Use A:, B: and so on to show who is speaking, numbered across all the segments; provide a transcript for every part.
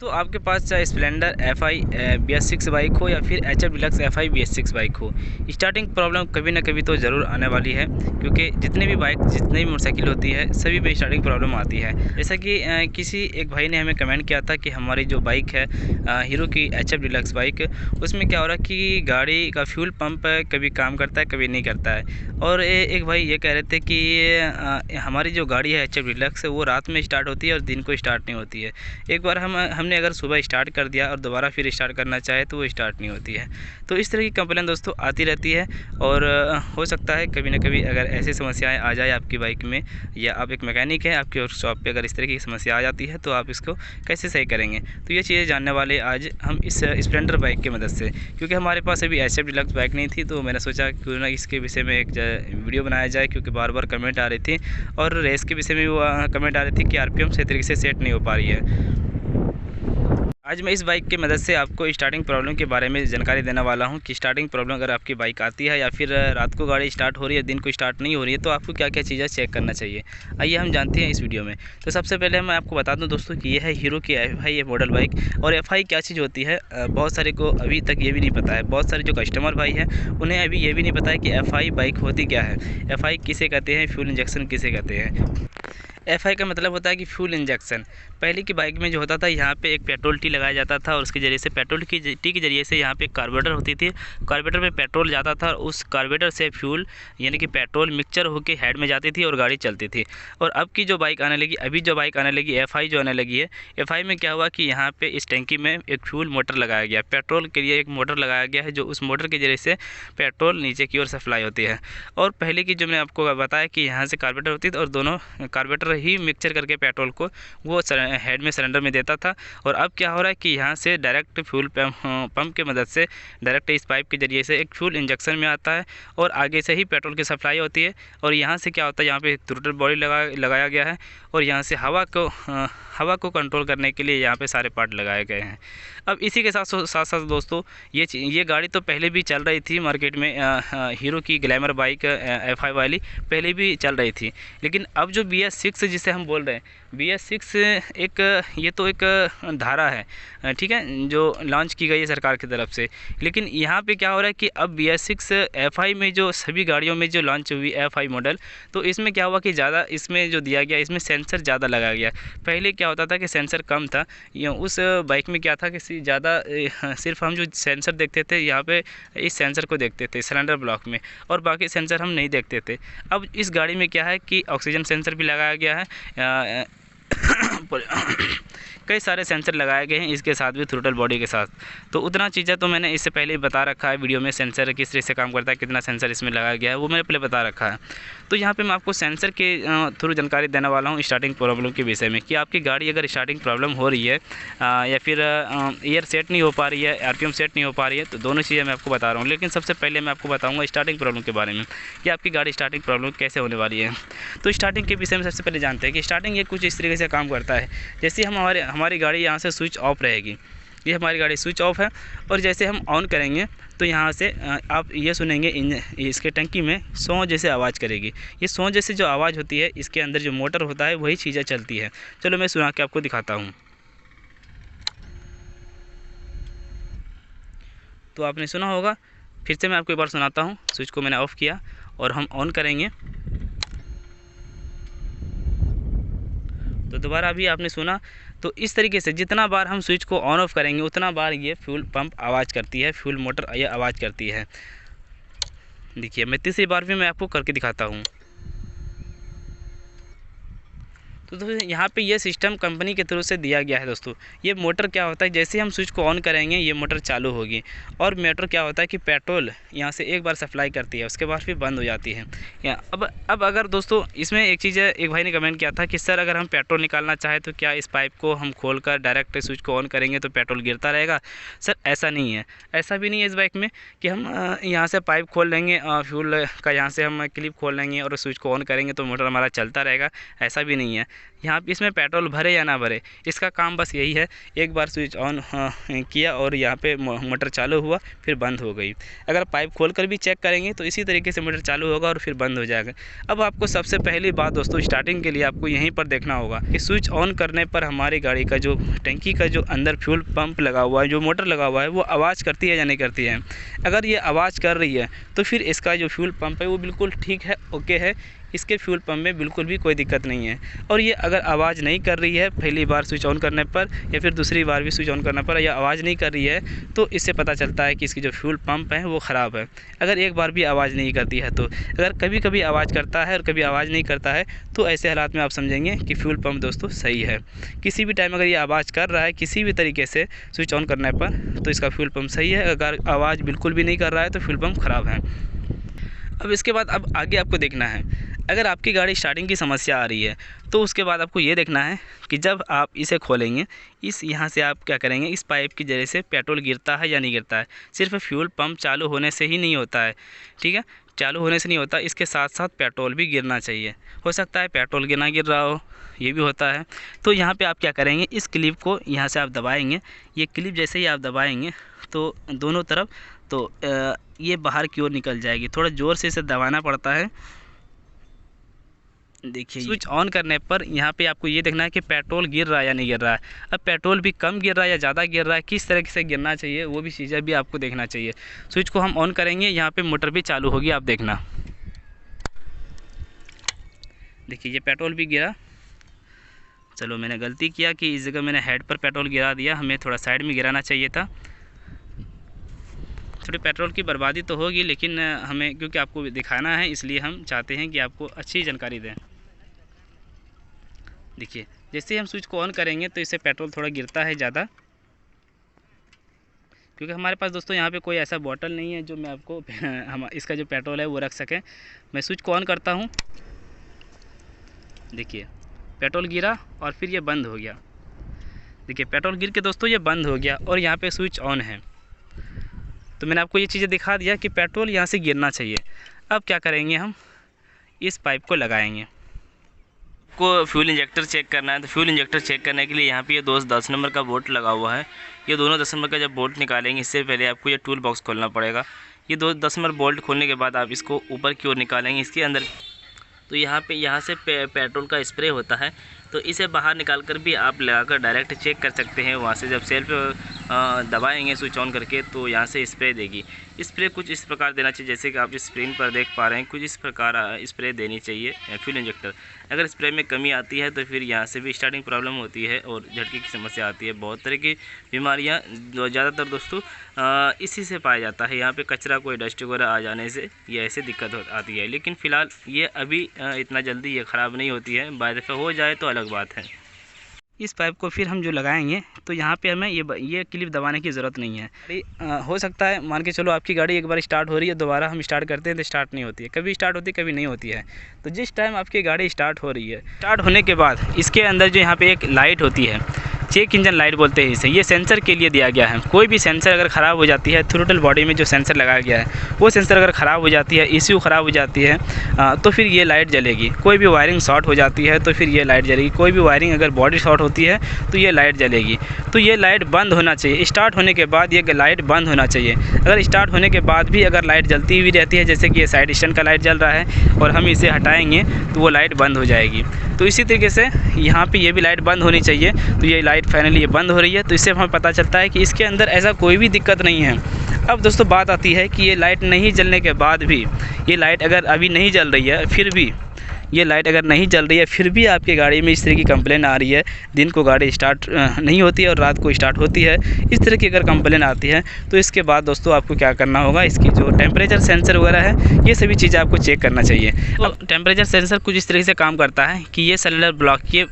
A: दोस्तों आपके पास चाहे स्प्लेंडर FI BS6 बाइक हो या फिर HF deluxe FI BS6 bike हो, स्टार्टिंग प्रॉब्लम कभी ना कभी तो ज़रूर आने वाली है। क्योंकि जितने भी मोटरसाइकिल होती है सभी पे स्टार्टिंग प्रॉब्लम आती है। जैसा कि किसी एक भाई ने हमें कमेंट किया था कि हमारी जो बाइक है हीरो की HF डिलक्स बाइक, उसमें क्या हो रहा है कि गाड़ी का फ्यूल पंप कभी काम करता है कभी नहीं करता है। और एक भाई ये कह रहे थे कि हमारी जो गाड़ी है HF डिलक्स वो रात में स्टार्ट होती है और दिन को स्टार्ट नहीं होती है। एक बार हमने अगर सुबह स्टार्ट कर दिया और दोबारा फिर स्टार्ट करना चाहे तो वो स्टार्ट नहीं होती है। तो इस तरह की कंप्लेन दोस्तों आती रहती है। और हो सकता है कभी ना कभी अगर ऐसी समस्याएं आ जाए आपकी बाइक में, या आप एक मैकेनिक हैं, आपकी वर्कशॉप पे अगर इस तरह की समस्या आ जाती है तो आप इसको कैसे सही करेंगे। तो ये चीज़ें जानने वाले आज हम इस स्प्लेंडर बाइक की मदद से, क्योंकि हमारे पास अभी HF डिलक्स बाइक नहीं थी तो मैंने सोचा क्यों ना इसके विषय में एक वीडियो बनाया जाए। क्योंकि बार बार कमेंट आ रही थी और रेस के विषय में वो कमेंट आ रही थी कि RPM सही तरीके से सेट नहीं हो पा रही है। आज मैं इस बाइक की मदद से आपको स्टार्टिंग प्रॉब्लम के बारे में जानकारी देने वाला हूं कि स्टार्टिंग प्रॉब्लम अगर आपकी बाइक आती है या फिर रात को गाड़ी स्टार्ट हो रही है दिन को स्टार्ट नहीं हो रही है तो आपको क्या क्या चीज़ें चेक करना चाहिए। आइए हम जानते हैं इस वीडियो में। तो सबसे पहले मैं आपको बता दूं दोस्तों कि यह है हीरो की FI मॉडल बाइक। और FI क्या चीज़ होती है बहुत सारे को अभी तक ये भी नहीं पता है। बहुत सारे जो कस्टमर भाई हैं उन्हें अभी ये भी नहीं पता है कि FI बाइक होती क्या है, FI किसे कहते हैं, फ्यूल इंजेक्शन किसे कहते हैं। FI का मतलब होता है कि फ्यूल इंजेक्शन। पहले की बाइक में जो होता था यहाँ पे एक पेट्रोल टी लगाया जाता था और उसके ज़रिए से पेट्रोल की टी के ज़रिए से यहाँ पे एक कार्बोरेटर होती थी। कार्बोरेटर में पेट्रोल जाता था और उस कार्बोरेटर से फ्यूल यानी कि पेट्रोल मिक्सचर होकर हेड में जाती थी और गाड़ी चलती थी। और अब की जो बाइक आने लगी, अभी जो बाइक आने लगी FI जो आने लगी है, FI में क्या हुआ कि यहाँ पर इस टैंकी में एक फ्यूल मोटर लगाया गया, पेट्रोल के लिए एक मोटर लगाया गया है जो उस मोटर के ज़रिए से पेट्रोल नीचे की ओर सप्लाई होती है। और पहले की जो मैंने आपको बताया कि यहाँ से कार्बोरेटर होती थी और दोनों कार्बोरेटर ही मिक्सचर करके पेट्रोल को वो हेड में सिलेंडर में देता था। और अब क्या हो रहा है कि यहाँ से डायरेक्ट फ्यूल पंप की मदद से डायरेक्ट इस पाइप के ज़रिए से एक फ्यूल इंजेक्शन में आता है और आगे से ही पेट्रोल की सप्लाई होती है। और यहाँ से क्या होता है, यहाँ पे थ्रोटल बॉडी लगाया गया है और यहाँ से हवा को कंट्रोल करने के लिए यहाँ पे सारे पार्ट लगाए गए हैं। अब इसी के साथ साथ दोस्तों ये गाड़ी तो पहले भी चल रही थी मार्केट में, हीरो की ग्लैमर बाइक FI वाली पहले भी चल रही थी। लेकिन अब जो BS6 जिसे हम बोल रहे हैं, BS6 ये तो एक धारा है, ठीक है, जो लॉन्च की गई है सरकार की तरफ से। लेकिन यहाँ पे क्या हो रहा है कि अब BS6 FI में जो सभी गाड़ियों में जो लॉन्च हुई FI मॉडल, तो इसमें क्या हुआ कि ज़्यादा इसमें जो दिया गया इसमें सेंसर ज़्यादा लगाया गया। पहले क्या होता था कि सेंसर कम था, उस बाइक में क्या था कि ज़्यादा सिर्फ हम जो सेंसर देखते थे यहाँ पे इस सेंसर को देखते थे सिलेंडर ब्लॉक में, और बाकी सेंसर हम नहीं देखते थे। अब इस गाड़ी में क्या है कि ऑक्सीजन सेंसर भी लगाया गया है कई सारे सेंसर लगाए गए हैं इसके साथ भी, थ्रोटल बॉडी के साथ। तो उतना चीज़ें तो मैंने इससे पहले ही बता रखा है वीडियो में, सेंसर किस तरह से काम करता है, कितना सेंसर इसमें लगाया गया है वो मैंने पहले बता रखा है। तो यहाँ पे मैं आपको सेंसर के थ्रू जानकारी देने वाला हूँ स्टार्टिंग प्रॉब्लम के विषय में, कि आपकी गाड़ी अगर स्टार्टिंग प्रॉब्लम हो रही है या फिर एयर सेट नहीं हो पा रही है, RPM सेट नहीं हो पा रही है, तो दोनों चीज़ें मैं आपको बता रहा हूँ। लेकिन सबसे पहले मैं आपको बताऊँगा स्टार्टिंग प्रॉब्लम के बारे में कि आपकी गाड़ी स्टार्टिंग प्रॉब्लम कैसे होने वाली है। तो स्टार्टिंग के विषय में सबसे पहले जानते हैं कि स्टार्टिंग ये कुछ इस तरीके से काम करता है। जैसे हम हमारी गाड़ी यहाँ से स्विच ऑफ रहेगी, ये हमारी गाड़ी स्विच ऑफ है, और जैसे हम ऑन करेंगे तो यहाँ से आप ये सुनेंगे इसके टंकी में सौ जैसे आवाज़ करेगी। ये सौ जैसे जो आवाज़ होती है इसके अंदर जो मोटर होता है वही चीज़ें चलती है। चलो मैं सुना के आपको दिखाता हूँ। तो आपने सुना होगा, फिर से मैं आपको एक बार सुनाता हूँ। स्विच को मैंने ऑफ़ किया और हम ऑन करेंगे तो दोबारा अभी आपने सुना। तो इस तरीके से जितना बार हम स्विच को ऑन ऑफ करेंगे उतना बार ये फ्यूल पंप आवाज़ करती है, फ्यूल मोटर ये आवाज़ करती है। देखिए मैं तीसरी बार भी मैं आपको करके दिखाता हूँ। तो दोस्तों यहाँ पे ये सिस्टम कंपनी के थ्रू से दिया गया है दोस्तों। ये मोटर क्या होता है, जैसे हम स्विच को ऑन करेंगे ये मोटर चालू होगी, और मोटर क्या होता है कि पेट्रोल यहाँ से एक बार सप्लाई करती है उसके बाद फिर बंद हो जाती है। अब अगर दोस्तों इसमें एक चीज़ है, एक भाई ने कमेंट किया था कि सर अगर हम पेट्रोल निकालना चाहें तो क्या इस पाइप को हम खोल कर डायरेक्ट स्विच को ऑन करेंगे तो पेट्रोल गिरता रहेगा। सर ऐसा नहीं है, ऐसा भी नहीं है इस बाइक में कि हम यहाँ से पाइप खोल लेंगे, फ्यूल का यहाँ से हम क्लिप खोल लेंगे और स्विच को ऑन करेंगे तो मोटर हमारा चलता रहेगा, ऐसा भी नहीं है। यहाँ पे इसमें पेट्रोल भरे या ना भरे, इसका काम बस यही है। एक बार स्विच ऑन किया और यहाँ पे मोटर चालू हुआ, फिर बंद हो गई। अगर पाइप खोलकर भी चेक करेंगे तो इसी तरीके से मोटर चालू होगा और फिर बंद हो जाएगा। अब आपको सबसे पहली बात दोस्तों, स्टार्टिंग के लिए आपको यहीं पर देखना होगा कि स्विच ऑन करने पर हमारी गाड़ी का जो टंकी का जो अंदर फ्यूल पंप लगा हुआ है, जो मोटर लगा हुआ है, वो आवाज़ करती है या नहीं करती है। अगर ये आवाज़ कर रही है तो फिर इसका जो फ्यूल पंप है वो बिल्कुल ठीक है, ओके है, इसके फ्यूल पंप में बिल्कुल भी कोई दिक्कत नहीं है। और ये अगर आवाज़ नहीं कर रही है पहली बार स्विच ऑन करने पर या फिर दूसरी बार भी स्विच ऑन करने पर या आवाज़ नहीं कर रही है, तो इससे पता चलता है कि इसकी जो फ्यूल पंप है वो ख़राब है। अगर एक बार भी आवाज़ नहीं करती है तो, अगर कभी कभी आवाज़ करता है और कभी आवाज़ नहीं करता है, तो ऐसे हालात में आप समझेंगे कि फ्यूल पंप दोस्तों सही है। किसी भी टाइम अगर ये आवाज़ कर रहा है किसी भी तरीके से स्विच ऑन करने पर, तो इसका फ्यूल पंप सही है। अगर आवाज़ बिल्कुल भी नहीं कर रहा है तो फ्यूल पंप ख़राब है। अब इसके बाद अब आगे आपको देखना है, अगर आपकी गाड़ी स्टार्टिंग की समस्या आ रही है तो उसके बाद आपको ये देखना है कि जब आप इसे खोलेंगे, इस यहाँ से आप क्या करेंगे, इस पाइप की जरिए से पेट्रोल गिरता है या नहीं गिरता है। सिर्फ फ्यूल पंप चालू होने से ही नहीं होता है, ठीक है, चालू होने से नहीं होता, इसके साथ साथ पेट्रोल भी गिरना चाहिए। हो सकता है पेट्रोल गिरना गिर रहा हो, ये भी होता है। तो यहाँ पे आप क्या करेंगे, इस क्लिप को यहाँ से आप दबाएंगे। ये क्लिप जैसे ही आप दबाएंगे तो दोनों तरफ तो ये बाहर की ओर निकल जाएगी। थोड़ा ज़ोर से इसे दबाना पड़ता है। देखिए स्विच ऑन करने पर यहाँ पे आपको ये देखना है कि पेट्रोल गिर रहा है या नहीं गिर रहा है। अब पेट्रोल भी कम गिर रहा है या ज़्यादा गिर रहा है, किस तरह से गिरना चाहिए वो भी चीज़ें भी आपको देखना चाहिए। स्विच को हम ऑन करेंगे, यहाँ पे मोटर भी चालू होगी, आप देखना। देखिए ये पेट्रोल भी गिरा। चलो मैंने गलती किया कि इस जगह मैंने हेड पर पेट्रोल गिरा दिया, हमें थोड़ा साइड में गिराना चाहिए था। थोड़ी पेट्रोल की बर्बादी तो होगी, लेकिन हमें क्योंकि आपको दिखाना है इसलिए हम चाहते हैं कि आपको अच्छी जानकारी दें। देखिए जैसे ही हम स्विच को ऑन करेंगे तो इससे पेट्रोल थोड़ा गिरता है ज़्यादा, क्योंकि हमारे पास दोस्तों यहाँ पे कोई ऐसा बॉटल नहीं है जो मैं आपको हम इसका जो पेट्रोल है वो रख सकें। मैं स्विच को ऑन करता हूँ, देखिए पेट्रोल गिरा और फिर ये बंद हो गया। देखिए पेट्रोल गिर के दोस्तों ये बंद हो गया और यहाँ पे स्विच ऑन है। तो मैंने आपको ये चीज़ें दिखा दिया कि पेट्रोल यहाँ से गिरना चाहिए। अब क्या करेंगे, हम इस पाइप को लगाएंगे। को फ्यूल इंजेक्टर चेक करना है, तो फ्यूल इंजेक्टर चेक करने के लिए यहाँ पे ये 10 नंबर का बोल्ट लगा हुआ है। ये दोनों 10 नंबर का जब बोल्ट निकालेंगे, इससे पहले आपको ये टूल बॉक्स खोलना पड़ेगा। ये 10 नंबर बोल्ट खोलने के बाद आप इसको ऊपर की ओर निकालेंगे, इसके अंदर तो यहाँ से पेट्रोल का स्प्रे होता है, तो इसे बाहर निकाल कर भी आप लगाकर डायरेक्ट चेक कर सकते हैं। वहाँ से जब सेल पे दबाएंगे स्विच ऑन करके तो यहाँ से स्प्रे देगी। स्प्रे कुछ इस प्रकार देना चाहिए जैसे कि आप स्क्रीन पर देख पा रहे हैं, कुछ इस प्रकार स्प्रे देनी चाहिए फ्यूल इंजेक्टर। अगर स्प्रे में कमी आती है तो फिर यहाँ से भी स्टार्टिंग प्रॉब्लम होती है और झटके की समस्या आती है। बहुत तरह की बीमारियाँ ज़्यादातर दोस्तों इसी से पाया जाता है। यहाँ पे कचरा कोई डस्ट वगैरह आ जाने से ये ऐसे दिक्कत आती है, लेकिन फ़िलहाल ये अभी इतना जल्दी ये ख़राब नहीं होती है। बाय दफ़ा हो जाए तो अलग बात है। इस पाइप को फिर हम जो लगाएंगे तो यहाँ पे हमें ये क्लिप दबाने की ज़रूरत नहीं है। हो सकता है मान के चलो आपकी गाड़ी एक बार स्टार्ट हो रही है, दोबारा हम स्टार्ट करते हैं तो स्टार्ट नहीं होती है, कभी स्टार्ट होती है कभी नहीं होती है। तो जिस टाइम आपकी गाड़ी स्टार्ट हो रही है, स्टार्ट होने के बाद इसके अंदर जो यहाँ पे एक लाइट होती है, चेक इंजन लाइट बोलते हैं इसे, ये सेंसर के लिए दिया गया है। कोई भी सेंसर अगर ख़राब हो जाती है, थ्रोटल बॉडी में जो सेंसर लगाया गया है वो सेंसर अगर ख़राब हो जाती है, ECU ख़राब हो जाती है तो फिर ये लाइट जलेगी। कोई भी वायरिंग शॉर्ट हो जाती है तो फिर ये लाइट जलेगी। कोई भी वायरिंग अगर बॉडी शॉर्ट होती है तो ये लाइट जलेगी। तो ये लाइट बंद होना चाहिए, स्टार्ट होने के बाद ये लाइट बंद होना चाहिए। अगर स्टार्ट होने के बाद भी अगर लाइट जलती हुई रहती है, जैसे कि ये साइड स्टैंड का लाइट जल रहा है और हम इसे हटाएंगे तो वो लाइट बंद हो जाएगी। तो इसी तरीके से यहाँ पे ये भी लाइट बंद होनी चाहिए। तो ये लाइट फाइनली ये बंद हो रही है, तो इससे हमें पता चलता है कि इसके अंदर ऐसा कोई भी दिक्कत नहीं है। अब दोस्तों बात आती है कि ये लाइट नहीं जलने के बाद भी, ये लाइट अगर अभी नहीं जल रही है, फिर भी ये लाइट अगर नहीं जल रही है, फिर भी आपकी गाड़ी में इस तरह की कंप्लेन आ रही है, दिन को गाड़ी स्टार्ट नहीं होती है और रात को स्टार्ट होती है, इस तरह की अगर कंप्लेन आती है तो इसके बाद दोस्तों आपको क्या करना होगा, इसकी जो टेम्परेचर सेंसर वगैरह है ये सभी चीज़ें आपको चेक करना चाहिए। तो टेम्परेचर सेंसर कुछ इस तरह से काम करता है कि ये सिलेंडर ब्लॉक, ये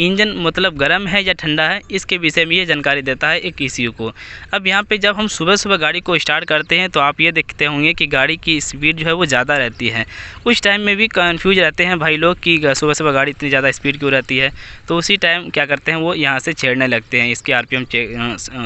A: इंजन मतलब गर्म है या ठंडा है, इसके विषय में ये जानकारी देता है एक ECU को। अब यहाँ पे जब हम सुबह सुबह गाड़ी को स्टार्ट करते हैं तो आप ये देखते होंगे कि गाड़ी की स्पीड जो है वो ज़्यादा रहती है। उस टाइम में भी कन्फ्यूज रहते हैं भाई लोग कि सुबह सुबह गाड़ी इतनी ज़्यादा स्पीड क्यों रहती है, तो उसी टाइम क्या करते हैं वो यहाँ से छेड़ने लगते हैं, इसके आरपीएम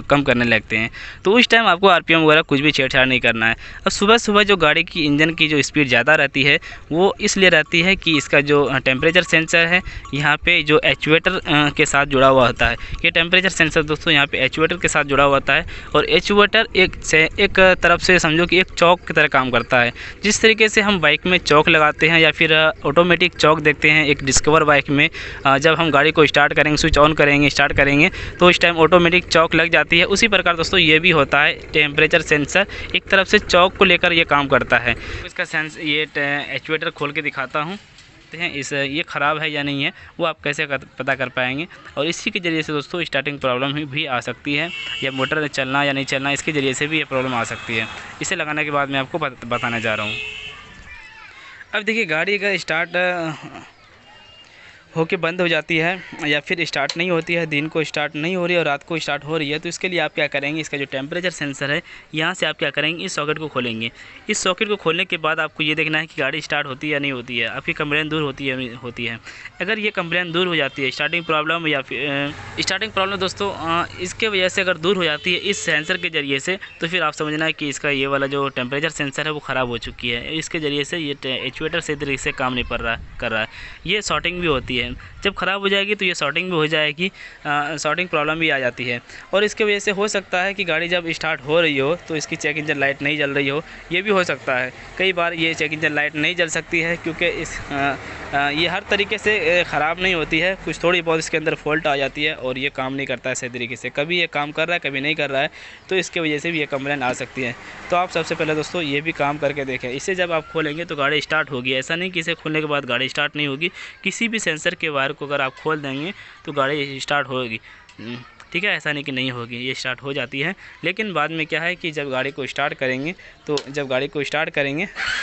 A: कम करने लगते हैं। तो उस टाइम आपको आरपीएम वगैरह कुछ भी छेड़छाड़ नहीं करना है। और सुबह सुबह जो गाड़ी की इंजन की जो स्पीड ज़्यादा रहती है वो इसलिए रहती है कि इसका जो टेम्परेचर सेंसर है यहाँ पे जो एक्चुएटर के साथ जुड़ा हुआ होता है। ये टेम्परेचर सेंसर दोस्तों यहाँ पे एक्चुएटर के साथ जुड़ा हुआ होता है, और एक्चुएटर एक तरफ से समझो कि एक चौक की तरह काम करता है। जिस तरीके से हम बाइक में चौक लगाते हैं या फिर ऑटोमेटिक चौक देखते हैं एक डिस्कवर बाइक में, जब हम गाड़ी को स्टार्ट करेंगे, स्विच ऑन करेंगे, स्टार्ट करेंगे तो इस टाइम ऑटोमेटिक चौक लग जाती है। उसी प्रकार दोस्तों ये भी होता है, टेम्परेचर सेंसर एक तरफ से चौक को लेकर ये काम करता है। इसका ये एक्चुएटर खोल के दिखाता हूँ हैं ये ख़राब है या नहीं है वो आप कैसे पता कर पाएंगे। और इसी के ज़रिए से दोस्तों स्टार्टिंग प्रॉब्लम भी आ सकती है, या मोटर चलना या नहीं चलना, इसके ज़रिए से भी ये प्रॉब्लम आ सकती है। इसे लगाने के बाद मैं आपको बताने जा रहा हूँ। अब देखिए गाड़ी का स्टार्ट होके बंद हो जाती है या फिर स्टार्ट नहीं होती है, दिन को स्टार्ट नहीं हो रही है और रात को स्टार्ट हो रही है, तो इसके लिए आप क्या करेंगे, इसका जो टेम्परेचर सेंसर है यहाँ से आप क्या करेंगे, इस सॉकेट को खोलेंगे। इस सॉकेट को खोलने के बाद आपको ये देखना है कि गाड़ी स्टार्ट होती है या नहीं होती है, आपकी कंप्लेन दूर होती है। अगर ये कंप्लेन दूर हो जाती है, स्टार्टिंग प्रॉब्लम या फिर स्टार्टिंग प्रॉब्लम दोस्तों इसके वजह से अगर दूर हो जाती है इस सेंसर के ज़रिए से, तो फिर आप समझना है कि इसका ये वाला जो टेम्परेचर सेंसर है वो ख़राब हो चुकी है। इसके ज़रिए से ये एक्चुएटर सही तरीके से काम नहीं कर रहा है। ये शॉर्टिंग भी होती है, जब ख़राब हो जाएगी तो ये शॉर्टिंग भी हो जाएगी, शॉर्टिंग प्रॉब्लम भी आ जाती है। और इसके वजह से हो सकता है कि गाड़ी जब स्टार्ट हो रही हो तो इसकी चेक इंजन लाइट नहीं जल रही हो, ये भी हो सकता है। कई बार ये चेक इंजन लाइट नहीं जल सकती है क्योंकि ये हर तरीके से ख़राब नहीं होती है, कुछ थोड़ी बहुत इसके अंदर फॉल्ट आ जाती है और ये काम नहीं करता है सही तरीके से, कभी ये काम कर रहा है कभी नहीं कर रहा है, तो इसके वजह से भी ये कंप्लेन आ सकती है। तो आप सबसे पहले दोस्तों ये भी काम करके देखें। इसे जब आप खोलेंगे तो गाड़ी स्टार्ट होगी, ऐसा नहीं कि इसे खोलने के बाद गाड़ी स्टार्ट नहीं होगी। किसी भी सेंसर के वायर को अगर आप खोल देंगे तो गाड़ी स्टार्ट होगी, ठीक है, ऐसा नहीं कि नहीं होगी, ये स्टार्ट हो जाती है। लेकिन बाद में क्या है कि जब गाड़ी को स्टार्ट करेंगे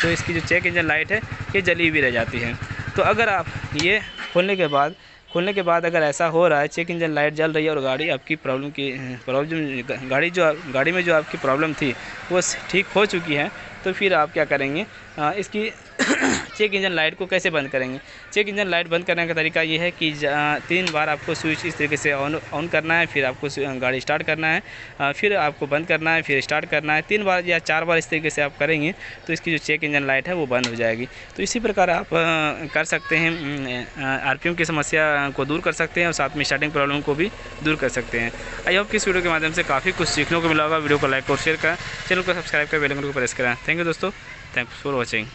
A: तो इसकी जो चेक इंजन लाइट है ये जली भी रह जाती है। तो अगर आप ये खोलने के बाद अगर ऐसा हो रहा है, चेक इंजन लाइट जल रही है और गाड़ी आपकी गाड़ी में जो आपकी प्रॉब्लम थी वो ठीक हो चुकी है, तो फिर आप क्या करेंगे, इसकी चेक इंजन लाइट को कैसे बंद करेंगे। चेक इंजन लाइट बंद करने का तरीका ये है कि 3 बार आपको स्विच इस तरीके से ऑन करना है, फिर आपको गाड़ी स्टार्ट करना है, फिर आपको बंद करना है, फिर स्टार्ट करना है। 3 बार या 4 बार इस तरीके से आप करेंगे तो इसकी जो चेक इंजन लाइट है वो बंद हो जाएगी। तो इसी प्रकार आप कर सकते हैं, आरपीएम की समस्या को दूर कर सकते हैं और साथ में स्टार्टिंग प्रॉब्लम को भी दूर कर सकते हैं। आई होप कि इस वीडियो के माध्यम से काफ़ी कुछ सीखने को मिला होगा। वीडियो को लाइक और शेयर करें, चैनल को सब्सक्राइब कर बेल आइकन को प्रेस करें। थैंक यू दोस्तों, थैंक्स फॉर वॉचिंग।